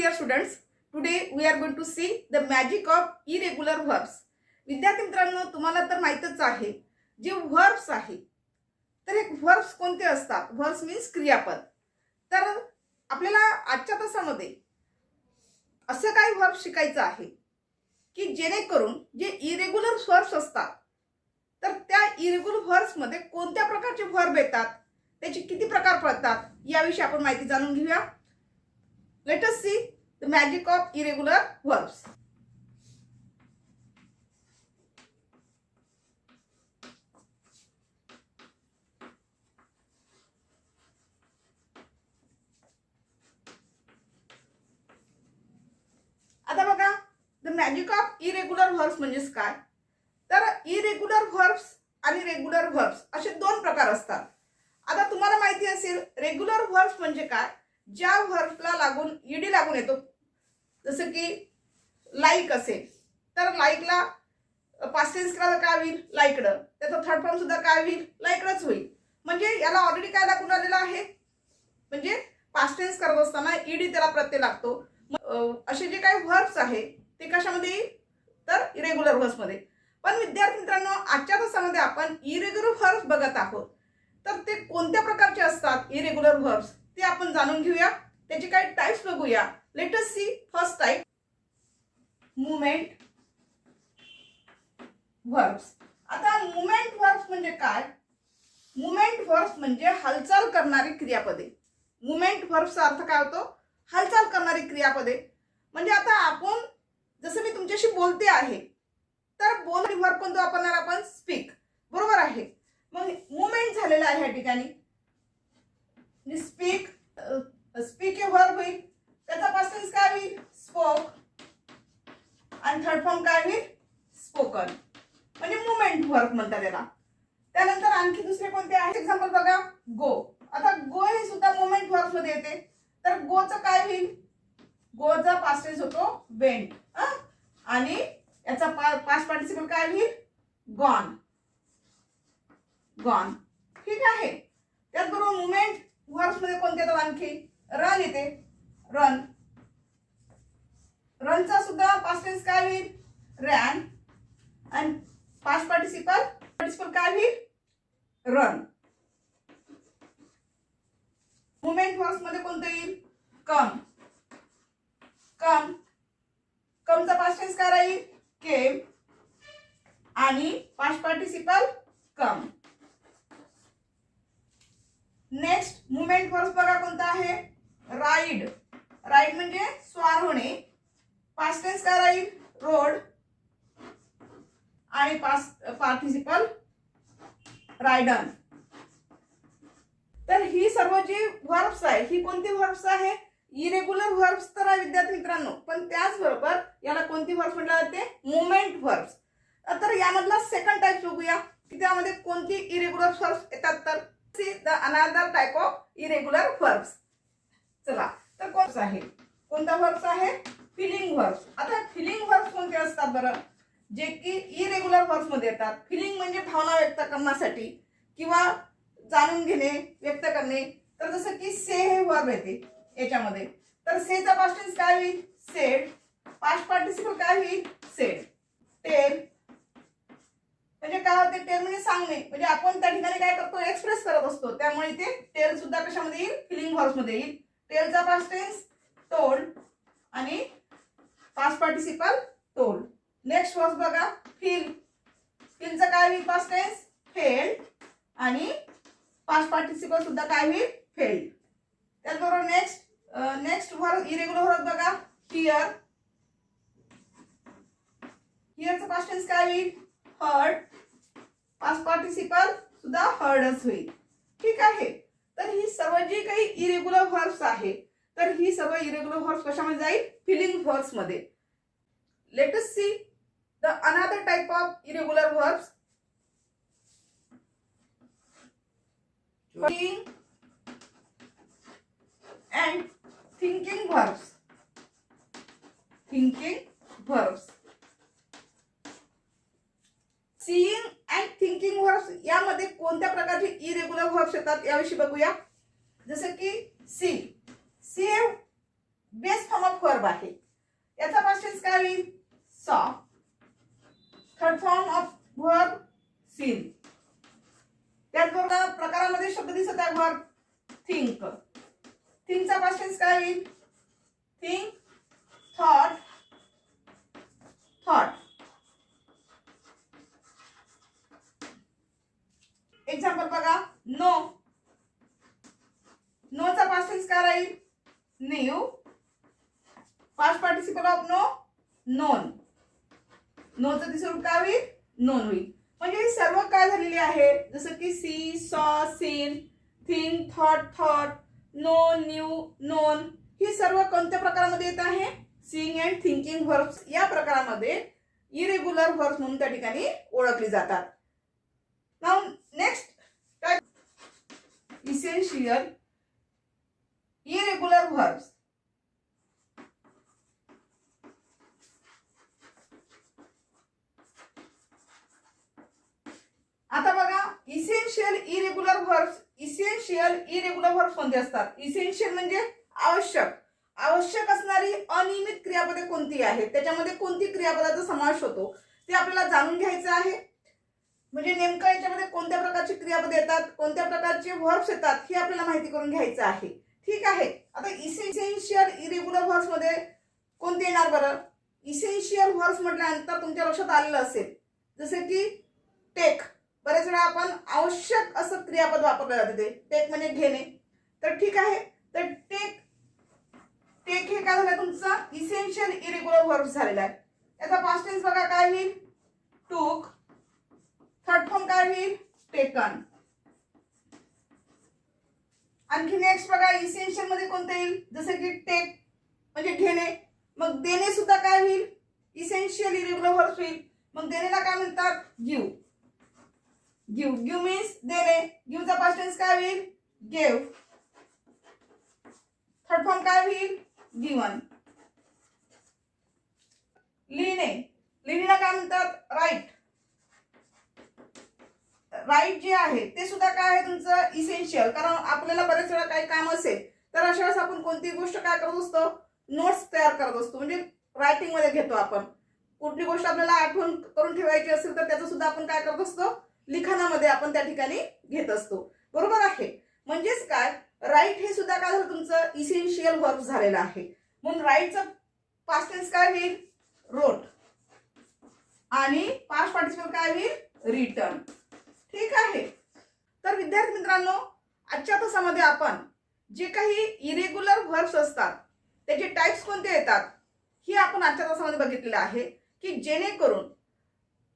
dear students, today we are going to see the magic of irregular verbs. विद्यार्थी मित्रांनो, तुम्हाला तर माहितच आहे जे verbs आहे तर हे verbs कोणते असतात. verbs means क्रियापद. तर आपल्याला आजच्या तासामध्ये असे काही verbs शिकायचं आहे की जेणेकरून जे इरेग्युलर verbs असतात तर त्या इरेग्युलर verbs मध्ये कोणत्या प्रकारचे verb येतात, त्याचे किती प्रकार पडतात याविषयी आपण माहिती जाणून घेऊया. Let us see the magic of irregular verbs. आता बघा, the magic of irregular verbs म्हणजे काय. तर irregular verbs आणि रेग्युलर verbs असे दोन प्रकार असतात. आता तुम्हाला माहिती असेल रेग्युलर verbs म्हणजे काय, ज्या व्हर्बला लागून ईडी लागून येतो. जसं की लाईक असेल तर लाईकला पास्ट टेन्स करायला काय होईल, लाईकड. त्याचा थर्ड फॉर्म सुद्धा काय होईल, लाईकडच होईल. म्हणजे याला ऑलरेडी काय लागून आलेला आहे, म्हणजे पास्ट टेन्स करत असताना ईडी त्याला प्रत्यय लागतो. असे जे काही व्हर्ब्स आहे ते कशामध्ये येईल, तर इरेग्युलर व्हर्ब्स मध्ये. पण विद्यार्थी मित्रांनो, आजच्या तासामध्ये आपण इरेग्युलर व्हर्ब्स बघत आहोत. तर ते कोणत्या प्रकारचे असतात इरेग्युलर व्हर्ब्स ते आपण जाणून घेऊया. त्याचे काही टाइप्स बघूया. Let us see first type, movement verbs. आता मुवमेंट व्हर्ब्स म्हणजे काय. मुवमेंट व्हर्ब्स म्हणजे हालचाल करणारी क्रियापदे. मुवमेंट व्हर्ब्सचा अर्थ काय होतो, हालचाल करणारी क्रियापदे. म्हणजे आता आपण जसं मी तुमच्याशी बोलते आहे तर बोलणारी व्हर्ब कोणतं वापरणार आपण, स्पीक. बरोबर आहे. मग मुवमेंट झालेला आहे या ठिकाणी. स्पीक स्पीक हे व्हर्ब होईल, त्याचा पास्ट टेन्स काय होईल, स्पोक, आणि थर्ड फॉर्म काय होईल, स्पोकन. म्हणजे मुवमेंट व्हर्ब म्हणतात त्याला. त्यानंतर आणखी दुसरे कोणते आहे, एक्झाम्पल बघा, गो. आता गो हे सुद्धा मुवमेंट व्हर्ब मध्ये येते. तर गोचं काय होईल, गोचा पास्ट टेन्स होतो वेंट, आणि याचा पास्ट पार्टिसिपल काय होईल, गॉन. गॉन. ठीक आहे. त्याचबरोबर मुवमेंट व्हर्ब्स मध्ये कोणते येतात, आणखी रन येते, रन. रनचा सुद्धा पास्ट टेन्स काय होईल, रॅन, आणि पास्ट पार्टिसिपल काय होईल, रन. मुवमेंट व्हर्ब्स मध्ये कोणतं येईल, कम. कम. कमचा पास्ट टेन्स काय राहील, केम, आणि पास्ट पार्टिसिपल कम. नेक्स्ट मुवमेंट व्हर्ब्स बघा कोणता आहे, राईड. राईड म्हणजे स्वार होणे. पास्ट टेन्स काय राहील, रोड, आणि पास्ट पार्टिसिपल रायडन. तर ही सर्व जी व्हर्ब्स आहे ही कोणती व्हर्ब्स आहे, इरेग्युलर व्हर्ब्स तर आहे विद्यार्थी मित्रांनो. पण त्याचबरोबर याला कोणती व्हर्ब्स म्हटलं जाते, मुवमेंट व्हर्ब्स. तर यामधला सेकंड टाइप बघूया की त्यामध्ये कोणती इरेग्युलर व्हर्ब्स येतात. तर see the another type of irregular verbs. चला, तर कोणता आहे, कोणता व्हर्ब्स आहे, फिलिंग व्हर्ब्स. आता फिलिंग व्हर्ब्स कोणते असतात बरं, जे की इरेग्युलर व्हर्ब्स मध्ये येतात. फिलिंग म्हणजे भावना व्यक्त करण्यासाठी किंवा जाणून घेणे, व्यक्त करणे. तर जसं की से हे व्हर्ब येते याच्यामध्ये. तर सेचा पास्ट टेन्स काय होईल, सेड, पास्ट पार्टिसिपल काय होईल, सेड. टेल म्हणजे काय होते, टेल म्हणजे सांगणे. म्हणजे आपण त्या ठिकाणी काय करतो, एक्सप्रेस करत असतो. त्यामुळे ते टेल सुद्धा कशामध्ये येईल, फिलिंग व्हर्ब्स मध्ये येईल. टेलचा पास्ट टेन्स टोल्ड, आणि past participle told. Next verb बघा, फील. फीलचा काय होईल, पास्ट टेन्स फेल्ड, आणि पास्ट पार्टिसिपल सुद्धा काय होईल, फेल्ड. त्याचबरोबर नेक्स्ट वर्ब इरेग्युलर वर्ब बघा, हिअर. हिअरचा पास्ट टेन्स काय होईल, हर्ड, पास्ट पार्टिसिपल सुद्धा हर्डच होईल. ठीक आहे. तर ही सर्व जी काही इरेग्युलर व्हर्ब्स आहे तर ही सर्व इरेग्युलर व्हर्ब्स कशामध्ये जाईल, फिलिंग व्हर्ब्स मध्ये. Late us see the another type of irregular verbs, Feeling and thinking verbs. Thinking verbs. Seeing and thinking verbs यामध्ये कोणत्या प्रकारचे इरेग्युलर verbs येतात याविषयी बघूया. जसे की सी. सी हे बेस फॉर्म ऑफ वर्ब आहे. याचा पास्ट टेन्स काय होईल? Saw. Third form of verb seen. त्याचबरोबर प्रकारामध्ये शब्द दिसत आहे वर्ब थिंक. थिंकचा पास्ट टेन्स काय होईल? Think, thought, thought. एक्झाम्पल बघा. नो. नोचा पास्ट टेन्स काय राहील? Knew. Past participle of know known. नोचं तिसरं रूप काय होईल? नोन होईल. म्हणजे हे सर्व काय झालेले आहे? जसं की see, saw, seen, think, thought, thought, know, knew, known. ही सर्व कोणत्या प्रकारामध्ये येत आहे? सीइंग अँड थिंकिंग व्हर्ब्स या प्रकारामध्ये इरेग्युलर व्हर्ब्स म्हणून त्या ठिकाणी ओळखली जातात. Now next type, essential irregular verbs. आता बघा, essential irregular verbs. Essential irregular verbs कोणते असतात? इसेन्शियल म्हणजे आवश्यक. आवश्यक असणारी अनियमित क्रियापदे कोणती आहेत, त्याच्यामध्ये कोणती क्रियापदाचा समावेश होतो ते आपल्याला जाणून घ्यायचं आहे. म्हणजे नेमकं याच्यामध्ये कोणत्या प्रकारची क्रियापदे येतात, कोणत्या प्रकारचे व्हर्ब्स येतात हे आपल्याला माहिती करून घ्यायचं आहे. ठीक आहे. आता इसेन्शियल इरेग्युलर व्हर्ब्स मध्ये कोणते येणार बरं? इसेन्शियल व्हर्ब्स म्हटल्यानंतर तुमच्या लक्षात आलेलं असेल जसे की टेक. बरेच वेळा आपण आवश्यक असं क्रियापद वापरलं जाते ते टेक म्हणजे घेणे. तर ठीक आहे. तर टेक टेक हे काय झालं? तुमचा इसेन्शियल इरेग्युलर व्हर्ब झालेला आहे. याचा पास्ट टेन्स बघा काय होईल? टूक. थर्ड फॉर्म काय होईल? टेकन. आणखी नेक्स्ट बघा, इसेन्शियल मध्ये कोणते येईल? जसे की टेक म्हणजे घेणे. मग देणे सुद्धा काय होईल? इसेन्शियल इरेग्युलर व्हर्ब होईल. मग देणेला काय म्हणतात? गिव्ह. गिव्ह. गिव्ह मीन्स देणे. गिव्हचा पास्ट टेन्स काय होईल? गेव. थर्ड फॉर्म काय होईल? गिवन. लिहिणे. लिहिणीला काय म्हणतात? राईट. राईट जे आहे ते सुद्धा काय आहे तुमचं? इसेन्शियल. कारण आपल्याला बरेच वेळा काही काम असेल तर अशा वेळेस आपण कोणती गोष्ट काय करत असतो? नोट्स तयार करत असतो. म्हणजे रायटिंग मध्ये घेतो आपण. कुठली गोष्ट आपल्याला आठवण करून ठेवायची असेल तर त्याचं सुद्धा आपण काय करत असतो? लिखाणामध्ये आपण त्या ठिकाणी घेत असतो. बरोबर आहे. म्हणजेच काय, राईट हे सुद्धा काय झालं तुमचं? इसेन्शियल व्हर्ब झालेलं आहे. म्हणून राईटचं पास्ट टेन्स काय होईल? रोट. आणि पास्ट पार्टिसिपल काय होईल? रिटन. ठीक आहे. तर विद्यार्थी मित्रांनो, आजच्या तासामध्ये आपण जे काही इरेग्युलर व्हर्ब्स असतात त्याचे टाइप्स कोणते येतात हे आपण आजच्या तासामध्ये बघितलेलं आहे. की जेणेकरून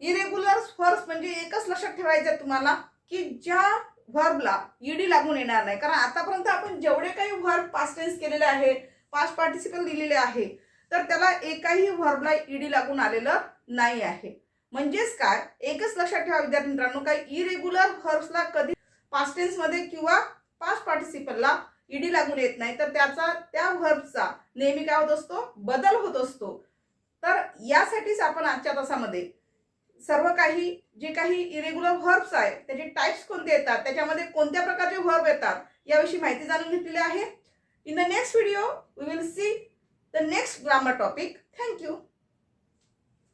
इरेग्युलर व्हर्ब्स म्हणजे एकच लक्षात ठेवायचं आहे तुम्हाला की ज्या व्हर्बला ईडी लागून येणार नाही. कारण आतापर्यंत आपण जेवढे काही व्हर्ब पास्ट टेन्स केलेले आहे, पास्ट पार्टिसिपल दिलेले आहे, तर त्याला एकाही व्हर्बला ईडी लागून आलेलं नाही आहे. म्हणजेच काय, एकच लक्षात ठेवा विद्यार्थी मित्रांनो, काही इरेग्युलर व्हर्ब्सला कधी पास्ट टेन्स मध्ये किंवा पास्ट पार्टिसिपलला ईडी लागून येत नाही, तर त्याचा त्या व्हर्बचा नेहमी काय होत असतो? बदल होत असतो. तर यासाठीच आपण आजच्या तासामध्ये सर्व काही जे काही इरेग्युलर व्हर्ब्स आहे त्याचे टाइप्स कोणते येतात, त्याच्यामध्ये कोणत्या प्रकारचे व्हर्ब येतात याविषयी माहिती जाणून घेतलेली आहे. In the next video we will see the next grammar topic. Thank you.